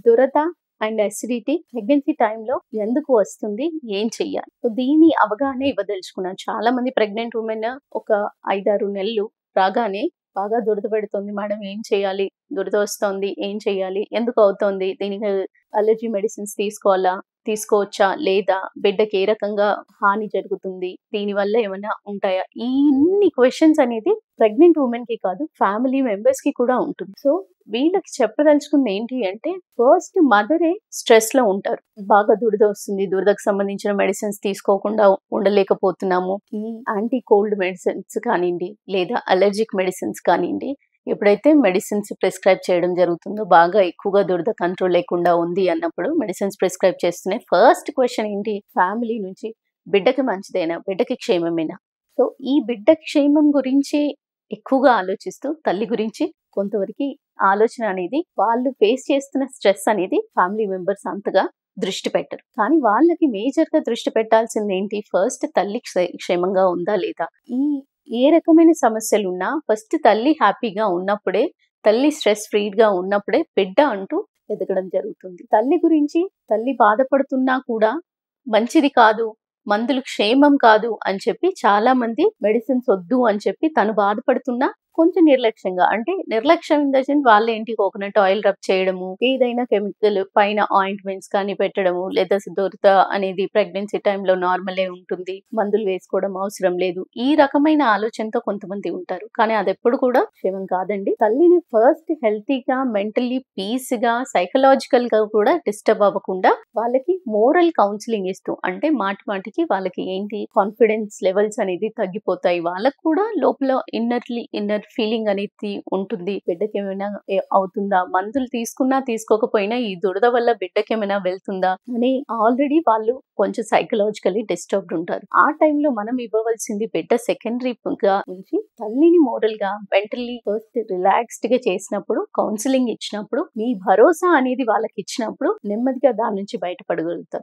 దురద and acidity pregnancy టైంలో ఎందుకు వస్తుంది? ఏం చెయ్యాలి? సో, దీని అవగాహన ఇవ్వదలుచుకున్నాను. చాలా మంది ప్రెగ్నెంట్ వుమెన్ ఒక 5, 6 నెలలు రాగానే బాగా దురద పెడుతుంది మేడం, ఏం చేయాలి? దురద వస్తోంది, ఏం చేయాలి? ఎందుకు అవుతోంది? దీనికి అలర్జీ మెడిసిన్స్ తీసుకోవాలా? తీసుకోవచ్చా? లేదా? బిడ్డకి ఏ రకంగా హాని జరుగుతుంది? దీనివల్ల ఏమైనా ఉంటాయా? ఈ ఇన్ని క్వెషన్స్ అనేది ప్రెగ్నెంట్ వుమెన్‌కి కాదు, ఫ్యామిలీ మెంబర్స్‌కి కూడా ఉంటుంది. సో, వీళ్ళకి చెప్పదలుచుకుంది ఏంటి అంటే, ఫస్ట్ మదరే స్ట్రెస్‌లో ఉంటారు. బాగా దురద వస్తుంది. దురదకు సంబంధించిన మెడిసిన్స్ తీసుకోకుండా ఉండలేకపోతున్నాము. ఈ యాంటీ కోల్డ్ మెడిసిన్స్ కానియండి, లేదా అలర్జిక్ మెడిసిన్స్ కానియండి, ఎప్పుడైతే మెడిసిన్స్ ప్రిస్క్రైబ్ చేయడం జరుగుతుందో, బాగా ఎక్కువగా దురద కంట్రోల్ లేకుండా ఉంది అన్నప్పుడు మెడిసిన్స్ ప్రిస్క్రైబ్ చేస్తూనే ఫస్ట్ క్వెషన్ ఏంటి? ఫ్యామిలీ నుంచి బిడ్డకి మంచిదేనా? బిడ్డకి క్షేమమేనా? సో, ఈ బిడ్డ క్షేమం గురించి ఎక్కువగా ఆలోచిస్తూ తల్లి గురించి కొంతవరకి ఆలోచన అనేది, వాళ్ళు ఫేస్ చేస్తున్న స్ట్రెస్ అనేది ఫ్యామిలీ మెంబర్స్ అంతగా దృష్టి పెట్టరు. కానీ వాళ్ళకి మేజర్‌గా దృష్టి పెట్టాల్సింది ఏంటి? ఫస్ట్ తల్లి క్షేమంగా ఉందా లేదా? ఏ రకమైన సమస్యలున్నా ఫస్ట్ తల్లి హ్యాపీగా ఉన్నప్పుడే, తల్లి స్ట్రెస్ ఫ్రీగా ఉన్నప్పుడే బిడ్డ అంటూ ఎదగడం జరుగుతుంది. తల్లి గురించి తల్లి బాధపడుతున్నా కూడా మంచిది కాదు, మందులు క్షేమం కాదు అని చెప్పి చాలా మంది మెడిసిన్స్ వద్దు అని చెప్పి తను బాధపడుతున్నా కొంచెం నిర్లక్ష్యంగా, అంటే నిర్లక్ష్యం ఇన్ ద సెన్స్ వాళ్ళేంటి కోకోనట్ ఆయిల్ రబ్ చేయడము, ఏదైనా కెమికల్ పైన ఆయింట్మెంట్స్ కానీ పెట్టడము, లేదా దురద అనేది ప్రెగ్నెన్సీ టైంలో నార్మలే ఉంటుంది, మందులు వేసుకోవడం అవసరం లేదు, ఈ రకమైన ఆలోచనతో కొంతమంది ఉంటారు. కానీ అదెప్పుడు కూడా క్షేమం కాదండి. తల్లిని ఫస్ట్ హెల్తీగా, మెంటల్లీ పీస్‌గా, సైకలాజికల్‌గా కూడా డిస్టర్బ్ అవ్వకుండా వాళ్ళకి మోరల్ కౌన్సిలింగ్ ఇస్తూ, అంటే మాటి మాటికి వాళ్ళకి ఏంటి కాన్ఫిడెన్స్ లెవెల్స్ అనేది తగ్గిపోతాయి. వాళ్ళకు కూడా లోపల ఇన్నర్ ఫీలింగ్ అనేది ఉంటుంది. బిడ్డకి ఏమైనా అవుతుందా? మందులు తీసుకున్నా తీసుకోకపోయినా ఈ దురద వల్ల బిడ్డకి ఏమైనా వెళ్తుందా అని ఆల్రెడీ వాళ్ళు కొంచెం సైకలాజికల్లీ డిస్టర్బ్డ్ ఉంటారు. ఆ టైంలో మనం ఇవ్వవలసింది బిడ్డ సెకండరీగా ఉంచి తల్లిని మోరల్ గా, మెంటల్లీ ఫస్ట్ రిలాక్స్డ్ గా చేసినప్పుడు, కౌన్సిలింగ్ ఇచ్చినప్పుడు, మీ భరోసా అనేది వాళ్ళకి ఇచ్చినప్పుడు నెమ్మదిగా దాని నుంచి బయటపడగలుగుతారు.